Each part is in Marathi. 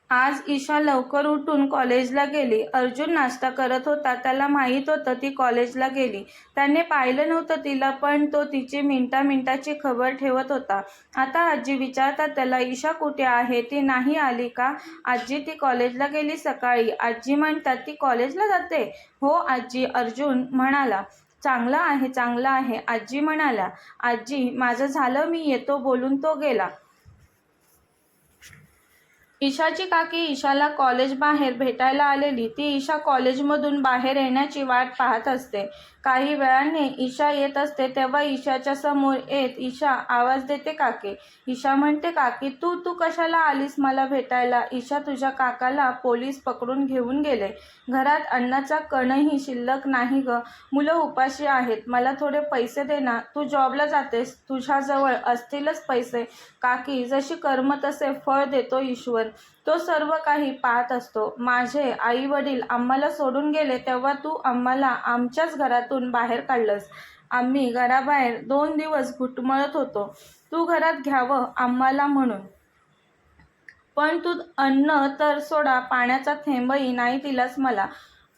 आज ईशा लवकर उठून कॉलेजला गेली. अर्जुन नाश्ता करत होता. त्याला माहीत होतं ती कॉलेजला गेली. त्याने पाहिलं नव्हतं तिला, पण तो तिची मिनिटाची खबर ठेवत होता. आता आजी विचारतात त्याला, ईशा कुठे आहे? ती नाही आली का? आजी, ती कॉलेजला गेली सकाळी. आजी म्हणतात, ती कॉलेजला जाते? हो आजी, अर्जुन म्हणाला. चांगलं आहे आजी म्हणाल्या. आजी, माझं झालं, मी येतो बोलून तो गेला. ईशाची काकी ईशाला कॉलेज बाहेर भेटायला आलेली. ती ईशा कॉलेजमधून बाहेर येण्याची वाट पाहत असते. काही वेळाने ईशा येत असते तेव्हा ईशाच्या समोर येत ईशा आवाज देते, काकी. ईशा म्हणते, काकी तू तू कशाला आलीस मला भेटायला? ईशा, तुझ्या काकाला पोलीस पकडून घेऊन गेले. घरात अन्नाचा कणही शिल्लक नाही ग. मुलं उपाशी आहेत. मला थोडे पैसे दे ना. तू जॉबला जातेस, तुझ्याजवळ असतीलच पैसे. काकी, जशी कर्म तसे फळ देतो ईश्वर. तो सर्व काही पाहत असतो. माझे आई वडील आम्हाला सोडून गेले तेव्हा तू आम्हाला आमच्याच घरातून बाहेर काढलंस. आम्ही घराबाहेर 2 दिवस घुटमळत होतो, तू घरात घ्यावं आम्हाला म्हणून. पण तू अन्न तर सोडा पाण्याचा थेंबही नाही दिलास मला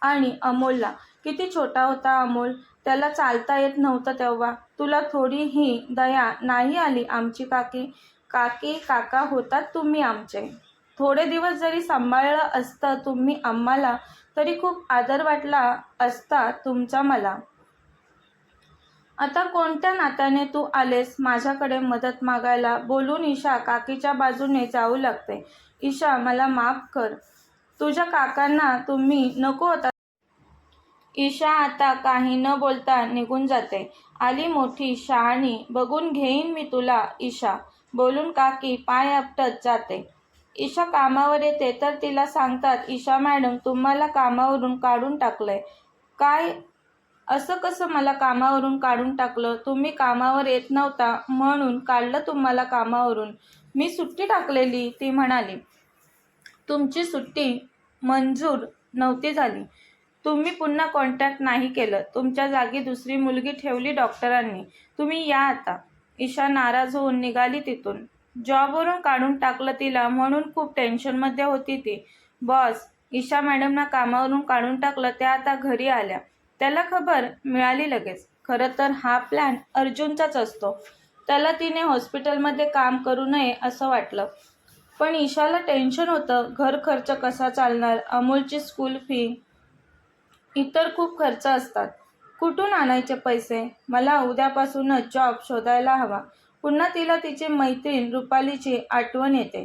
आणि अमोलला. किती छोटा होता अमोल, त्याला चालता येत नव्हतं तेव्हा. तुला थोडीही दया नाही आली आमची? काकी, काकी काका होतात तुम्ही आमचे. थोडे दिवस जरी सांभाळलं असतं तुम्ही आम्हाला तरी खूप आदर वाटला असता तुमचा मला. आता कोणत्या नात्याने तू आलेस माझ्याकडे मदत मागायला? बोलून ईशा काकीच्या बाजूने जाऊ लागते. ईशा, मला माफ कर. तुझ्या काकांना तुम्ही नको होता. ईशा आता काही न बोलता निघून जाते. आली मोठी शहाणी, बघून घेईन मी तुला ईशा, बोलून काकी पाय आपटत जाते. ईशा कामावर येते तर तिला सांगतात, ईशा मॅडम, तुम्हाला कामावरून काढून टाकलंय. काय? असं कसं मला कामावरून काढून टाकलं? तुम्ही कामावर येत नव्हता म्हणून काढलं तुम्हाला कामावरून. मी सुट्टी टाकलेली, ती म्हणाली. तुमची सुट्टी मंजूर नव्हती झाली. तुम्ही पुन्हा कॉन्टॅक्ट नाही केलं. तुमच्या जागी दुसरी मुलगी ठेवली डॉक्टरांनी. तुम्ही या आता. ईशा नाराज होऊन निघाली तिथून. जॉबवरून काढून टाकलं तिला म्हणून खूप टेन्शनमध्ये होती ती. बॉस, ईशा मॅडमना कामावरून काढून टाकलं, त्या आता घरी आल्या. त्याला खबर मिळाली लगेच. खरं तर हा प्लॅन अर्जुनचाच असतो. त्याला तिने हॉस्पिटलमध्ये काम करू नये असं वाटलं. पण ईशाला टेन्शन होतं. घर खर्च कसा चालणार, अमोलची स्कूल फी, इतर खूप खर्च असतात. कुठून आणायचे पैसे? मला उद्यापासूनच जॉब शोधायला हवा. पुन्हा तिला तिची मैत्रीण रुपालीची आठवण येते.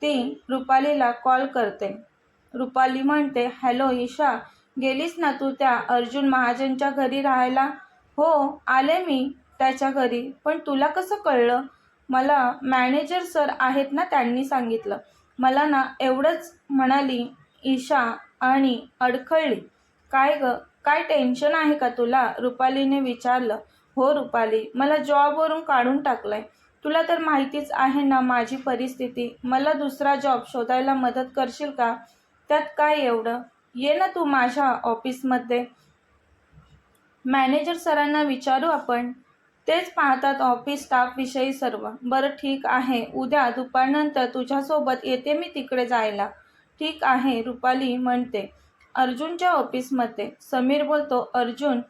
ती रुपालीला कॉल करते. रुपाली म्हणते, हॅलो ईशा, गेलीस ना तू त्या अर्जुन महाजनच्या घरी राहायला? हो, आले मी त्याच्या घरी. पण तुला कसं कळलं? मला मॅनेजर सर आहेत ना, त्यांनी सांगितलं. मला ना, एवढंच म्हणाली ईशा आणि अडखळली. काय ग, काय टेन्शन आहे का तुला? रुपालीने विचारलं. हो रुपाली, मला जॉबवरून काढून टाकलंय. तुला तर माहितीच आहे ना माझी परिस्थिती. मला दुसरा जॉब शोधायला मदत करशील का? त्यात काय एवढं? ये ना तू माझ्या ऑफिसमध्ये. मॅनेजर सरांना विचारू आपण. तेच पाहतात ऑफिस स्टाफविषयी सर्व. बरं ठीक आहे, उद्या दुपारनंतर तुझ्यासोबत येते मी तिकडे जायला. ठीक आहे, रुपाली म्हणते. अर्जुनच्या ऑफिसमध्ये समीर बोलतो, अर्जुन,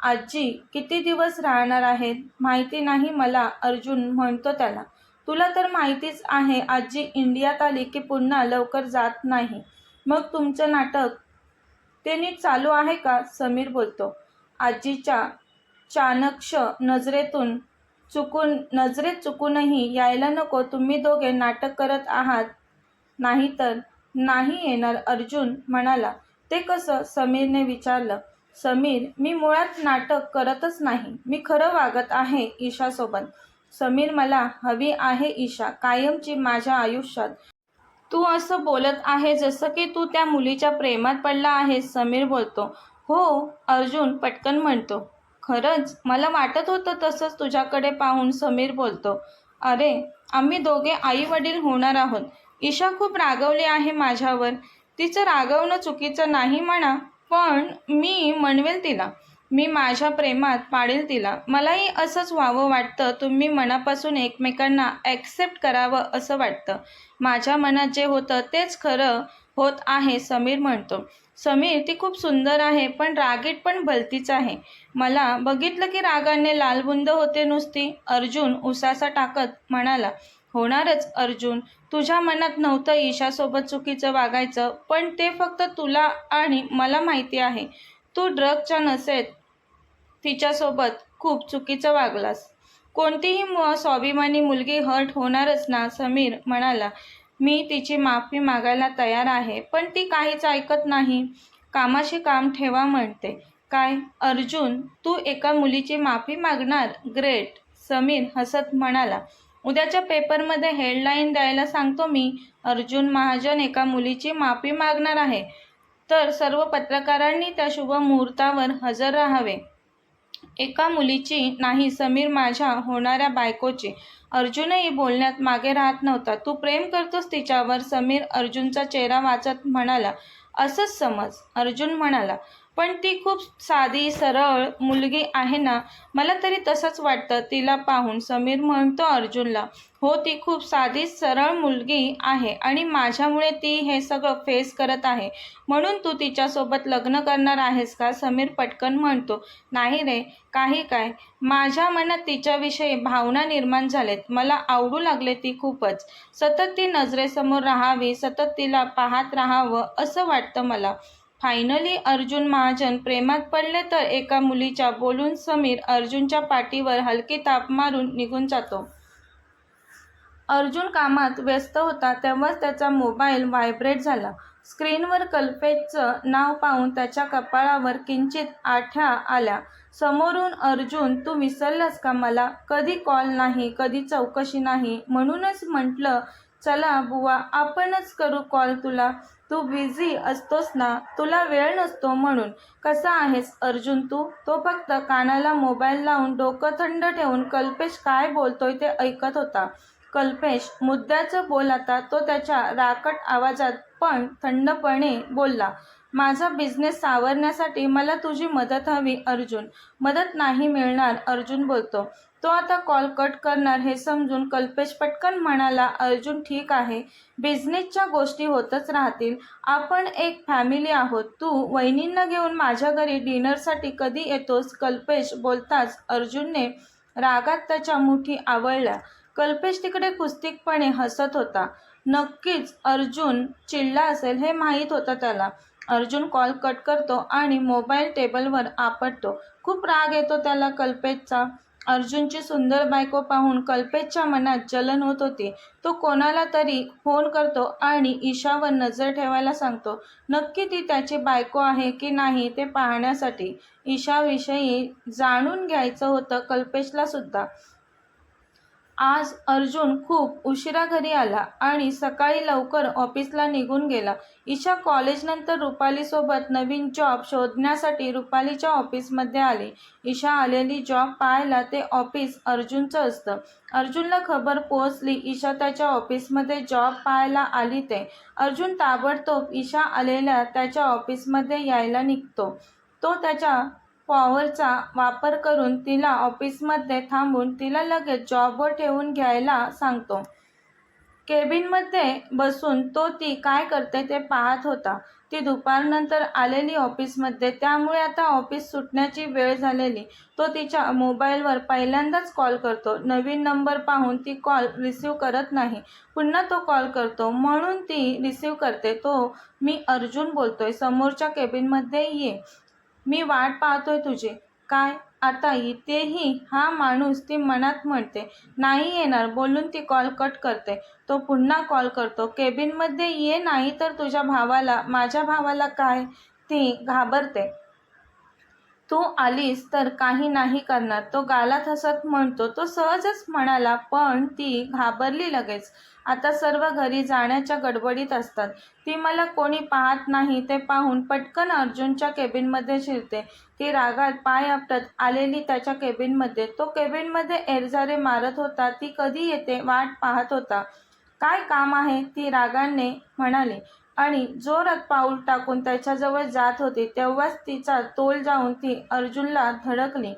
आजी किती दिवस राहणार आहेत? माहिती नाही मला, अर्जुन म्हणतो त्याला. तुला तर माहितीच आहे, आजी इंडियात आली की पुन्हा लवकर जात नाही. मग तुमचं नाटक ते नीट चालू आहे का? समीर बोलतो. आजीच्या चाणक्ष नजरेत चुकूनही यायला नको. तुम्ही दोघे नाटक करत आहात. नाहीतर नाही येणार, अर्जुन म्हणाला. ते कसं? समीरने विचारलं. समीर, मी मुळात नाटक करतच नाही. मी खरं वागत आहे ईशासोबत. समीर, मला हवी आहे ईशा कायमची माझ्या आयुष्यात. तू असं बोलत आहे जसं की तू त्या मुलीच्या प्रेमात पडला आहेस, समीर बोलतो. हो, अर्जुन पटकन म्हणतो. खरंच? मला वाटत होतं तसंच तुझ्याकडे पाहून, समीर बोलतो. अरे, आम्ही दोघे आई वडील होणार आहोत. ईशा खूप रागवली आहे माझ्यावर. तिचं रागवणं चुकीचं नाही म्हणा, पण मी म्हणवेल तिला. मी माझ्या प्रेमात पाडेल तिला. मलाही असंच व्हावं वाटतं. तुम्ही मनापासून एकमेकांना ॲक्सेप्ट करावं असं वाटतं. माझ्या मनात जे होतं तेच खरं होत आहे, समीर म्हणतो. समीर, ती खूप सुंदर आहे, पण रागीट पण भलतीच आहे. मला बघितलं की रागाने लालबुंद होते नुसती. अर्जुन उसासा टाकत म्हणाला. होणारच अर्जुन. तुझ्या मनात नव्हतं ईशासोबत चुकीचं वागायचं, पण ते फक्त तुला आणि मला माहिती आहे. तू ड्रगच्या नशेत तिच्यासोबत खूप चुकीचं वागलास. कोणतीही स्वाभिमानी मुलगी हर्ट होणारच ना, समीर म्हणाला. मी तिची माफी मागायला तयार आहे, पण ती काहीच ऐकत नाही. कामाशी काम ठेवा म्हणते. काय अर्जुन, तू एका मुलीची माफी मागणार? ग्रेट, समीर हसत म्हणाला. उद्याच्या पेपरमध्ये हेडलाईन द्यायला सांगतो मी. अर्जुन महाजन एका मुलीची माफी मागणार आहे, तर सर्व पत्रकारांनी त्या शुभ मुहूर्तावर हजर राहावे. एका मुलीची नाही, समीर, माझ्या होणाऱ्या बायकोची. अर्जुनही बोलण्यात मागे राहत नव्हता. तू प्रेम करतोस तिच्यावर? समीर अर्जुनचा चेहरा वाचत म्हणाला. असंच समज, अर्जुन म्हणाला. पण ती खूप साधी सरळ मुलगी आहे ना? मला तरी तसंच वाटतं तिला पाहून, समीर म्हणतो अर्जुनला. हो, ती खूप साधी सरळ मुलगी आहे आणि माझ्यामुळे ती हे सगळं फेस करत आहे. म्हणून तू तिच्यासोबत लग्न करणार आहेस का? समीर पटकन म्हणतो. नाही रे, काही काय. माझ्या मनात तिच्याविषयी भावना निर्माण झालेत. मला आवडू लागले ती खूपच. सतत ती नजरेसमोर राहावी, सतत तिला पाहत राहावं असं वाटतं मला. फायनली अर्जुन महाजन प्रेमात पडले तर एका मुलीच्या, बोलून समीर अर्जुनच्या पाठीवर हलकी ताप मारून निघून जातो. अर्जुन कामात व्यस्त होता तेव्हाच त्याचा मोबाईल व्हायब्रेट झाला. स्क्रीनवर कल्पेशचं नाव पाहून त्याच्या कपाळावर किंचित आठ्या आल्या. समोरून अर्जुन, तू विसरलास का मला? कधी कॉल नाही, कधी चौकशी नाही. म्हणूनच म्हटलं चला बुवा आपणच करू कॉल तुला. तू बिझी असतोस ना, तुला वेळ नसतो म्हणून. कसा आहेस अर्जुन तू? तो फक्त कानाला मोबाईल लावून डोकं थंड ठेवून कल्पेश काय बोलतोय ते ऐकत होता. कल्पेश मुद्द्याचं बोल आता. तो त्याच्या राकट आवाजात पण थंडपणे बोलला. माझा बिझनेस सावरण्यासाठी मला तुझी मदत हवी अर्जुन. मदत नाही मिळणार, अर्जुन बोलतो. तो आता कॉल कट करणार हे समजून कल्पेश पटकन म्हणाला. अर्जुन, ठीक आहे, बिझनेसच्या गोष्टी होतच राहतील. आपण एक फॅमिली आहोत. तू वहिनींना घेऊन माझ्या घरी डिनरसाठी कधी येतोस? कल्पेश बोलताच अर्जुनने रागात त्याच्या मुठी आवळल्या. कल्पेश तिकडे कुस्तिकपणे हसत होता. नक्कीच अर्जुन चिडला असेल हे माहीत होतं त्याला. अर्जुन कॉल कट करतो आणि मोबाईल टेबलवर आपटतो. खूप राग येतो त्याला कल्पेशचा. अर्जुनची सुंदर बायको पाहून कल्पेशच्या मनात जलन होत होती. तो कोणाला तरी फोन करतो आणि ईशावर नजर ठेवायला सांगतो. नक्की ती त्याची बायको आहे की नाही ते पाहण्यासाठी. ईशाविषयी जाणून घ्यायचं होतं कल्पेशला सुद्धा. आज अर्जुन खूप उशिरा घरी आला आणि सकाळी लवकर ऑफिसला निघून गेला. ईशा कॉलेजनंतर रुपालीसोबत नवीन जॉब शोधण्यासाठी रुपालीच्या ऑफिसमध्ये आली. ईशा आलेली जॉब पाहायला ते ऑफिस अर्जुनचं असतं. अर्जुनला खबर पोहोचली ईशा त्याच्या ऑफिसमध्ये जॉब पाहायला आली ते. अर्जुन ताबडतोब ईशा आलेल्या त्याच्या ऑफिसमध्ये यायला निघतो. तो त्याच्या पॉवरचा वापर करून तिला ऑफिसमध्ये थांबून तिला लगेच जॉबवर ठेवून घ्यायला सांगतो. केबिनमध्ये बसून तो ती काय करते ते पाहत होता. ती दुपारनंतर आलेली ऑफिसमध्ये, त्यामुळे आता ऑफिस सुटण्याची वेळ झालेली. तो तिच्या मोबाईलवर पहिल्यांदाच कॉल करतो. नवीन नंबर पाहून ती कॉल रिसीव्ह करत नाही. पुन्हा तो कॉल करतो म्हणून ती रिसीव्ह करते. तो, मी अर्जुन बोलतोय, समोरच्या केबिनमध्ये ये. मी वाट पाहतोय तुझी. काय आता इथेही? हा माणूस, ती मनात म्हणते. नाही येणार बोलून ती कॉल कट करते. तो पुन्हा कॉल करतो. केबिनमध्ये ये, नाही तर तुझ्या भावाला. माझ्या भावाला काय? ती घाबरते. तू आलीस तर काही नाही करणार, तो गालात हसत म्हणतो. तो सहजच म्हणाला, पण ती घाबरली लगेच. आता सर्व घरी जाण्याच्या गडबडीत असतात. ती मला कोणी पाहत नाही ते पाहून पटकन अर्जुनच्या केबिनमध्ये शिरते. ती रागात पाय आपटत आलेली त्याच्या केबिनमध्ये. तो केबिनमध्ये एरझारे मारत होता. ती कधी येते वाट पाहत होता. काय काम आहे? ती रागाने म्हणाली. आणि जोरात पाऊल टाकून त्याच्याजवळ जात होती तेव्हाच तिचा तोल जाऊन ती अर्जुनला धडकली.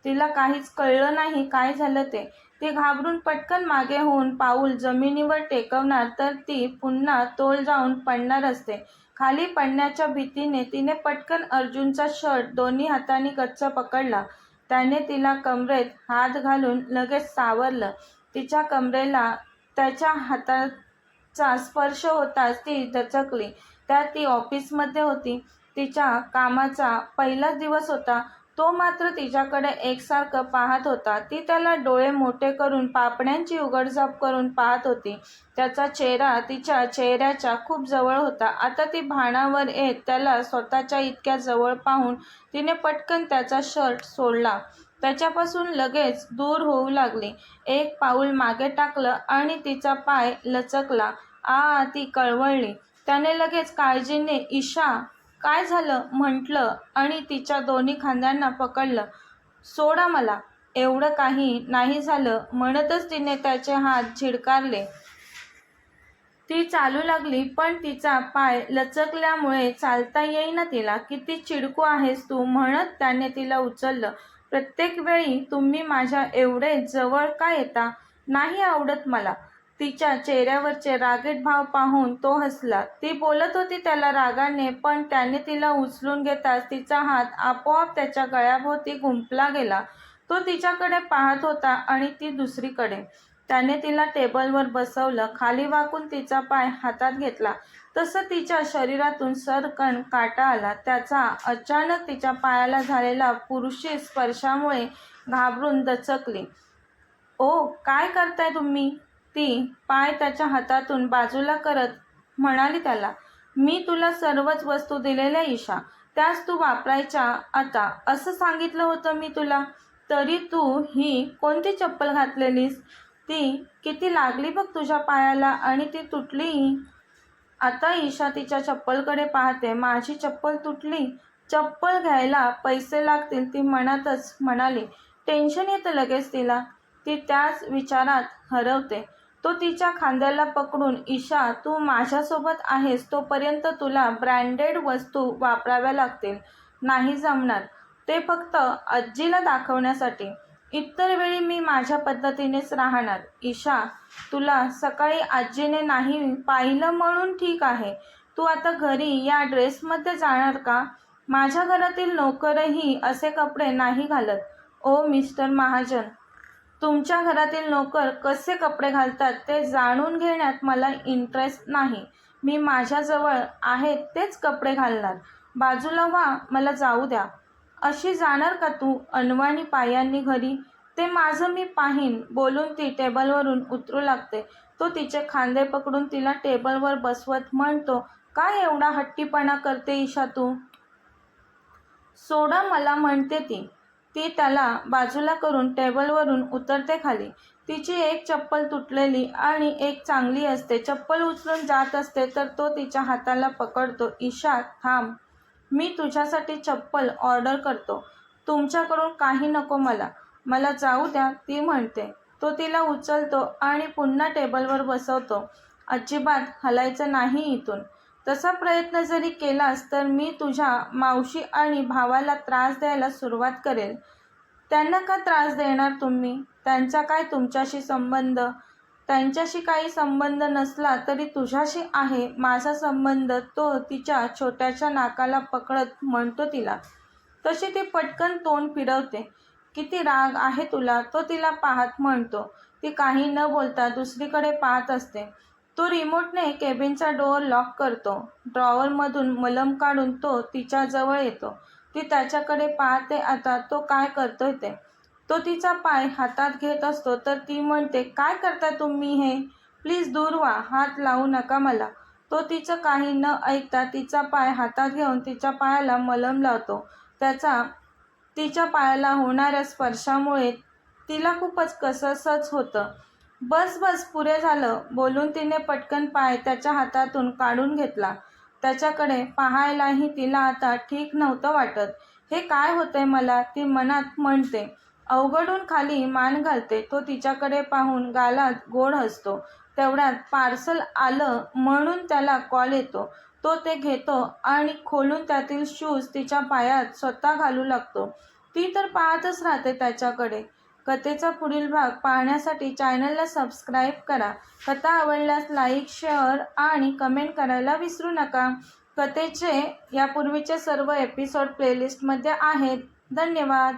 तिला काहीच कळलं नाही काय झालं ते. ती घाबरून पटकन मागे होऊन पाऊल जमिनीवर टेकवणार तर ती पुन्हा तोल जाऊन पडणार असते. खाली पडण्याच्या भीतीने तिने पटकन अर्जुनचा शर्ट दोन्ही हातांनी गच्च पकडला. त्याने तिला कमरेत हात घालून लगेच सावरलं. तिच्या कमरेला त्याच्या हाताचा स्पर्श होताच ती दचकली. त्यात ती ऑफिसमध्ये होती. तिच्या कामाचा पहिलाच दिवस होता. तो मात्र तिच्याकडे एकसारखं पाहत होता. ती त्याला डोळे मोठे करून पापण्यांची उघडझाप करून पाहत होती. त्याचा चेहरा तिच्या चेहऱ्याच्या खूप जवळ होता. आता ती भानावर येत त्याला स्वतःच्या इतक्या जवळ पाहून तिने पटकन त्याचा शर्ट सोडला. त्याच्यापासून लगेच दूर होऊ लागली. एक पाऊल मागे टाकलं आणि तिचा पाय लचकला. ती कळवळली. त्याने लगेच काळजीने ईशा काय झालं म्हटलं आणि तिच्या दोन्ही खांद्यांना पकडलं. सोडा मला. एवढं काही नाही झालं म्हणतच तिने त्याचे हात झिडकारले. ती चालू लागली पण तिचा पाय लचकल्यामुळे चालता येईना तिला. किती चिडकू आहेस तू म्हणत त्याने तिला उचललं. प्रत्येक वेळी तुम्ही माझ्या एवढे जवळ का येता? नाही आवडत मला. तिच्या चेहऱ्यावरचे रागीट भाव पाहून तो हसला. ती बोलत होती त्याला रागाने पण त्याने तिला उचलून घेताच तिचा हात आपोआप त्याच्या गळ्याभोवती गुंफला गेला. तो तिच्याकडे पाहत होता आणि ती दुसरीकडे. त्याने तिला टेबलवर बसवलं. खाली वाकून तिचा पाय हातात घेतला तसं तिच्या शरीरातून सरकन काटा आला. त्याचा अचानक तिच्या पायाला झालेला पुरुषी स्पर्शामुळे घाबरून दचकली. ओ काय करताय तुम्ही? ती पाय त्याच्या हातातून बाजूला करत म्हणाली त्याला. मी तुला सर्वच वस्तू दिलेल्या ईशा. त्याच तू वापरायच्या आता असं सांगितलं होतं मी तुला. तरी तू ही कोणती चप्पल घातलेलीस? ती किती लागली बघ तुझ्या पायाला आणि ती तुटली. आता ईशा तिच्या चप्पलकडे पाहते. माझी चप्पल तुटली? चप्पल घ्यायला पैसे लागतील ती मनातच म्हणाली. टेन्शन येतं लगेच तिला. ती त्याच विचारात हरवते. तो तिच्या खांद्याला पकडून ईशा तू माझ्यासोबत आहेस तोपर्यंत तुला ब्रँडेड वस्तू वापराव्या लागतील. नाही जमणार. ते फक्त आजीला दाखवण्यासाठी. इतर वेळी मी माझ्या पद्धतीनेच राहणार. ईशा तुला सकाळी आजीने नाही पाहिलं म्हणून ठीक आहे. तू आता घरी या ड्रेसमध्ये जाणार का? माझ्या घरातील नोकरही असे कपडे नाही घालत. ओ मिस्टर महाजन, तुमच्या घरातील नोकर कसे कपडे घालतात ते जाणून घेण्यात मला इंटरेस्ट नाही. मी माझ्याजवळ आहेत तेच कपडे घालणार. बाजूला व्हा, मला जाऊ द्या. अशी जाणार का तू अनवाणी पायांनी घरी? ते माझं मी पाहीन. बोलून ती टेबलवरून उतरू लागते. तो तिचे खांदे पकडून तिला टेबलवर बसवत म्हणतो, काय एवढा हट्टीपणा करते ईशा तू? सोडा मला म्हणते ती. ती त्याला बाजूला करून टेबलवरून उतरते खाली. तिची एक चप्पल तुटलेली आणि एक चांगली असते. चप्पल उचलून जात असते तर तो तिच्या हाताला पकडतो. ईशा थांब. मी तुझ्यासाठी चप्पल ऑर्डर करतो. तुमच्याकडून काही नको मला. मला जाऊ द्या ती म्हणते. तो तिला उचलतो आणि पुन्हा टेबलवर बसवतो. अजिबात हलायचं नाही इथून. तसा प्रयत्न जरी केलास तर मी तुझ्या मावशी आणि भावाला त्रास द्यायला सुरुवात करेल. त्यांना का त्रास देणार तुम्ही? त्यांचा काय तुमच्याशी संबंध? त्यांच्याशी काही संबंध नसला तरी तुझ्याशी आहे माझा संबंध. तो तिच्या छोट्याशा नाकाला पकडत म्हणतो तिला. तशी ती पटकन तोंड फिरवते. किती राग आहे तुला? तो तिला पाहत म्हणतो. ती काही न बोलता दुसरीकडे पाहत असते. तो रिमोटने केबिनचा डोअर लॉक करतो. ड्रॉवरमधून मलम काढून तो तिच्याजवळ येतो. ती त्याच्याकडे पाहते आता तो काय करतोय ते. तो तिचा पाय हातात घेत असतो तर ती म्हणते, काय करताय तुम्ही हे? प्लीज दूर व्हा. हात लावू नका मला. तो तिचं काही न ऐकता तिचा पाय हातात घेऊन तिच्या पायाला मलम लावतो. त्याचा तिच्या पायाला होणाऱ्या स्पर्शामुळे तिला खूपच कसंसच होतं. बस बस पुरे झालं. बोलून तिने पटकन पाय त्याच्या हातातून काढून घेतला. त्याच्याकडे पाहायलाही तिला आता ठीक नव्हतं वाटत. हे काय होतंय मला? ती मनात म्हणते. अवघडून खाली मान घालते. तो तिच्याकडे पाहून गालात गोड हसतो. तेवढ्यात पार्सल आलं म्हणून त्याला कॉल येतो. तो ते घेतो आणि खोलून त्यातील शूज तिच्या पायात स्वतः घालू लागतो. ती तर पाहतच राहते त्याच्याकडे. कथेचा पुढील भाग पाहण्यासाठी चॅनलला सबस्क्राईब करा. कथा आवडल्यास लाईक, शेअर आणि कमेंट करायला विसरू नका. कथेचे यापूर्वीचे सर्व एपिसोड प्लेलिस्टमध्ये आहेत. धन्यवाद.